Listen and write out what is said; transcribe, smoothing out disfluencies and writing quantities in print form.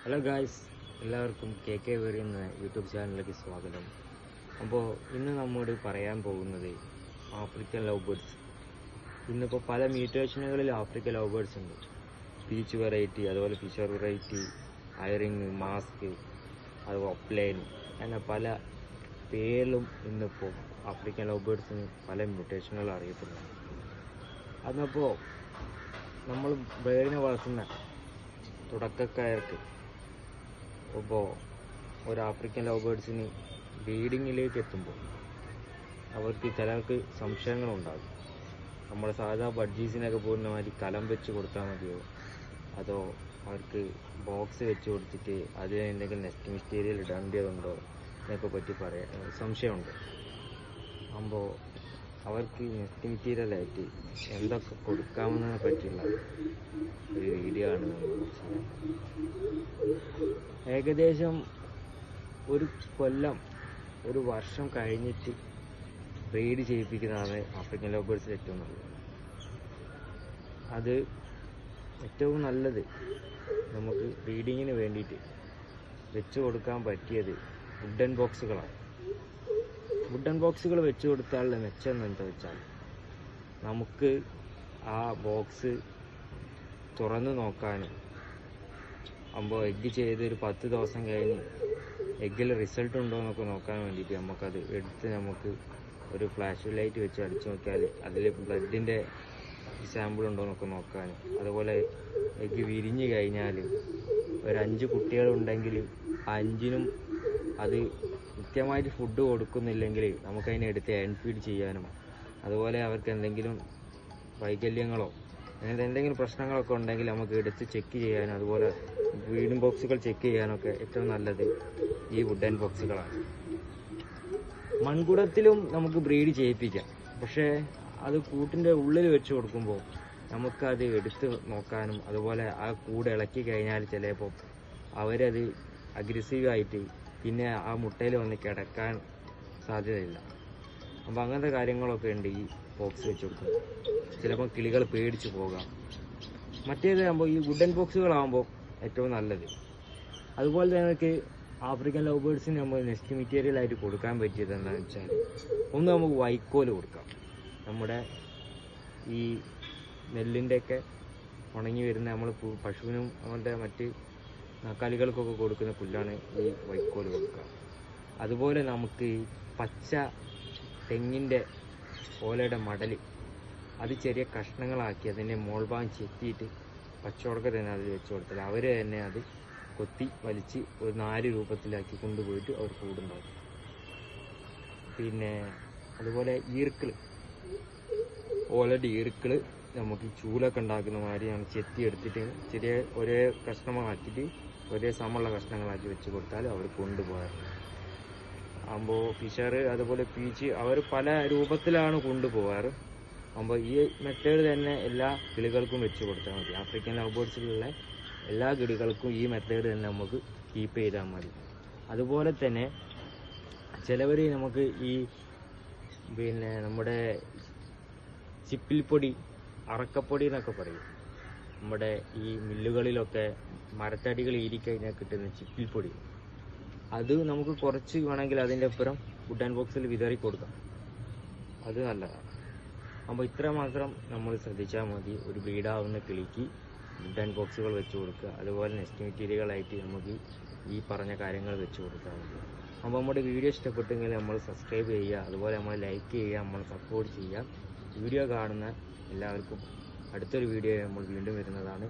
Hello guys, എല്ലാവർക്കും K K വെറി എന്ന YouTube ചാനലിലേക്ക് സ്വാഗതം. അപ്പോൾ ഇന്ന് നമ്മോട് പറയാൻ പോകുന്നത് ആഫ്രിക്കൻ ലവ് ബേർഡ്സ്. ഇന്നിപ്പോൾ പല മ്യൂട്ടേഷനുകളിൽ ആഫ്രിക്കൻ ലവ് ബേർഡ്സ് ഉണ്ട്. പീച്ച് വെറൈറ്റി, അതുപോലെ ഫിഷർ വെറൈറ്റി, ഐറിങ്, മാസ്ക്, അതുപോലെ ഒപ്ലൈൻ, അങ്ങനെ പല പേരിലും ഇന്നിപ്പോൾ ആഫ്രിക്കൻ ലവ് ബേർഡ്സിന് പല മ്യൂട്ടേഷനുകൾ അറിയപ്പെടുന്നു. അതിനപ്പോൾ നമ്മൾ ബേർഡിനെ വളർത്തുന്ന തുടക്കക്കാർക്ക് ഇപ്പോൾ ഒരു ആഫ്രിക്കൻ ലവ് ബേർഡ്സിന് ബ്രീഡിങ്ങിലേക്ക് എത്തുമ്പോൾ അവർക്ക് ചിലർക്ക് സംശയങ്ങളുണ്ടാകും. നമ്മുടെ സാധാ ബഡ്ജീസിനൊക്കെ പോകുന്ന മാതിരി കലം വെച്ച് കൊടുത്താൽ മതിയോ, അതോ അവർക്ക് ബോക്സ് വെച്ച് കൊടുത്തിട്ട് അതിൽ എന്തെങ്കിലും നെസ്റ്റ് മെറ്റീരിയൽ ഇടേണ്ടതുണ്ടോ എന്നൊക്കെ പറ്റി സംശയമുണ്ട്. അപ്പോൾ അവർക്ക് നെസ്റ്റ് മെറ്റീരിയലായിട്ട് എന്തൊക്കെ കൊടുക്കാമെന്നതിനെ പറ്റിയുള്ള ഒരു വീഡിയോ ആണ് നമ്മൾ ചെയ്യുന്നത്. ഏകദേശം ഒരു കൊല്ലം, ഒരു വർഷം കഴിഞ്ഞിട്ട് ബ്രീഡ് ചെയ്യിപ്പിക്കുന്നതാണ് ആഫ്രിക്കൻ ലവ് ബേർഡ്സിൽ ഏറ്റവും നല്ലത്. അത് ഏറ്റവും നല്ലത് നമുക്ക് ബ്രീഡിങ്ങിന് വേണ്ടിയിട്ട് വെച്ച് കൊടുക്കാൻ പറ്റിയത് വുഡൻ ബോക്സുകളാണ്. വുഡൻ ബോക്സുകൾ വെച്ച് കൊടുത്താലുള്ള മെച്ചം എന്താ വെച്ചാൽ, നമുക്ക് ആ ബോക്സ് തുറന്ന് നോക്കാനും അപ്പോൾ എഗ്ഗ് ചെയ്ത് ഒരു 10 ദിവസം കഴിഞ്ഞ് എഗ്ഗിൽ റിസൾട്ട് ഉണ്ടോ എന്നൊക്കെ നോക്കാൻ വേണ്ടിയിട്ട് നമുക്കത് എടുത്ത് നമുക്ക് ഒരു ഫ്ലാഷ് ലൈറ്റ് വെച്ച് അടിച്ചു നോക്കിയാൽ അതിൽ ബ്ലഡിൻ്റെ സാമ്പിൾ ഉണ്ടോ എന്നൊക്കെ നോക്കാനും, അതുപോലെ എഗ്ഗ് വിരിഞ്ഞ് കഴിഞ്ഞാൽ ഒരു 5 കുട്ടികളുണ്ടെങ്കിൽ ആ 5നും അത് കൃത്യമായിട്ട് ഫുഡ് കൊടുക്കുന്നില്ലെങ്കിൽ നമുക്കതിനെ എടുത്ത് ഹാൻഡ് ഫീഡ് ചെയ്യാനും, അതുപോലെ അവർക്ക് എന്തെങ്കിലും വൈകല്യങ്ങളോ അങ്ങനത്തെ എന്തെങ്കിലും പ്രശ്നങ്ങളൊക്കെ ഉണ്ടെങ്കിൽ നമുക്ക് എടുത്ത് ചെക്ക് ചെയ്യാനും, അതുപോലെ ബ്രീഡിംഗ് ബോക്സുകൾ ചെക്ക് ചെയ്യാനൊക്കെ ഏറ്റവും നല്ലത് ഈ വുഡൻ ബോക്സുകളാണ്. മൺകുടത്തിലും നമുക്ക് ബ്രീഡ് ചെയ്യിപ്പിക്കാം, പക്ഷേ അത് കൂട്ടിൻ്റെ ഉള്ളിൽ വെച്ച് കൊടുക്കുമ്പോൾ നമുക്കത് എടുത്ത് നോക്കാനും, അതുപോലെ ആ കൂട് ഇളക്കി കഴിഞ്ഞാൽ ചിലപ്പോൾ അവരത് അഗ്രസീവായിട്ട് പിന്നെ ആ മുട്ടയിൽ വന്ന് കിടക്കാൻ സാധ്യതയില്ല. അപ്പോൾ അങ്ങനത്തെ കാര്യങ്ങളൊക്കെ ഉണ്ട് ഈ ബോക്സ് വെച്ച് കൊടുക്കുന്നത്. ചിലപ്പോൾ കിളികൾ പേടിച്ച് പോകാം. മറ്റേതാകുമ്പോൾ ഈ വുഡൻ ബോക്സുകളാകുമ്പോൾ ഏറ്റവും നല്ലത്. അതുപോലെ തന്നെ ആഫ്രിക്കൻ ലവ് ബേർഡ്സിന് നമ്മൾ നെസ്റ്റ് മെറ്റീരിയലായിട്ട് കൊടുക്കാൻ പറ്റിയത് എന്താണെന്ന് വെച്ചാൽ, ഒന്ന് നമുക്ക് വൈക്കോല് കൊടുക്കാം. നമ്മുടെ ഈ നെല്ലിൻ്റെയൊക്കെ ഉണങ്ങി വരുന്ന നമ്മൾ പശുവിനും അങ്ങനത്തെ മറ്റ് കളികൾക്കൊക്കെ കൊടുക്കുന്ന പുല്ലാണ് ഈ വൈക്കോല് കൊടുക്കുക. അതുപോലെ നമുക്ക് ഈ പച്ച തെങ്ങിൻ്റെ ഓലയുടെ മടൽ അത് ചെറിയ കഷ്ണങ്ങളാക്കി അതിൻ്റെ മോൾഭാഗം ചെത്തിയിട്ട് പച്ചവടക്കം തന്നെ അതിൽ വെച്ച് കൊടുത്താൽ അവർ തന്നെ അത് കൊത്തി വലിച്ച് ഒരു 4 രൂപത്തിലാക്കി കൊണ്ടുപോയിട്ട് അവർ കൂടുണ്ടാക്കും. പിന്നെ അതുപോലെ ഈർക്കിൾ, ഓലയുടെ ഈർക്കിൾ നമുക്ക് ചൂലൊക്കെ ഉണ്ടാക്കുന്ന മാതിരിയാണ് ചെത്തി എടുത്തിട്ട് ചെറിയ ഒരേ കഷ്ണമാക്കിയിട്ട് ഒരേ സമമുള്ള കഷ്ണങ്ങളാക്കി വെച്ച് കൊടുത്താൽ അവർ കൊണ്ടുപോകാറുണ്ട്. ആകുമ്പോൾ ഫിഷർ, അതുപോലെ പീച്ച്, അവർ പല രൂപത്തിലാണ് കൊണ്ടുപോകാറ്. അപ്പോൾ ഈ മെത്തേഡ് തന്നെ എല്ലാ കിളികൾക്കും വെച്ച് കൊടുത്താൽ മതി. ആഫ്രിക്കൻ ലവ് ബേർഡ്സിലുള്ള എല്ലാ കിളികൾക്കും ഈ മെത്തേഡ് തന്നെ നമുക്ക് കീപ്പ് ചെയ്താൽ മതി. അതുപോലെ തന്നെ ചിലവർ നമുക്ക് ഈ നമ്മുടെ ചിപ്പിൽപ്പൊടി, അറക്കപ്പൊടി എന്നൊക്കെ പറയും. നമ്മുടെ ഈ മില്ലുകളിലൊക്കെ മരത്തടികൾ ഈരിക്കഴിഞ്ഞാൽ കിട്ടുന്ന ചിപ്പിൽപ്പൊടി, അത് നമുക്ക് കുറച്ച് വേണമെങ്കിൽ അതിൻ്റെ ഒപ്പം വുഡൻ ബോക്സിൽ വിതറി കൊടുക്കാം. അത് നല്ലതാണ്. അപ്പോൾ ഇത്ര മാത്രം നമ്മൾ ശ്രദ്ധിച്ചാൽ മതി. ഒരു ബ്രീഡാവുന്ന കിളിക്ക് വുഡൻ ബോക്സുകൾ വെച്ച് കൊടുക്കുക, അതുപോലെ നെസ്റ്റ് മെറ്റീരിയലായിട്ട് നമുക്ക് ഈ പറഞ്ഞ കാര്യങ്ങൾ വെച്ച് കൊടുത്താൽ മതി. അപ്പോൾ നമ്മുടെ വീഡിയോ ഇഷ്ടപ്പെട്ടെങ്കിൽ നമ്മൾ സബ്സ്ക്രൈബ് ചെയ്യുക, അതുപോലെ നമ്മൾ ലൈക്ക് ചെയ്യുക, നമ്മൾ സപ്പോർട്ട് ചെയ്യുക. വീഡിയോ കാണുന്ന എല്ലാവർക്കും അടുത്തൊരു വീഡിയോ നമ്മൾ വീണ്ടും വരുന്നതാണ്.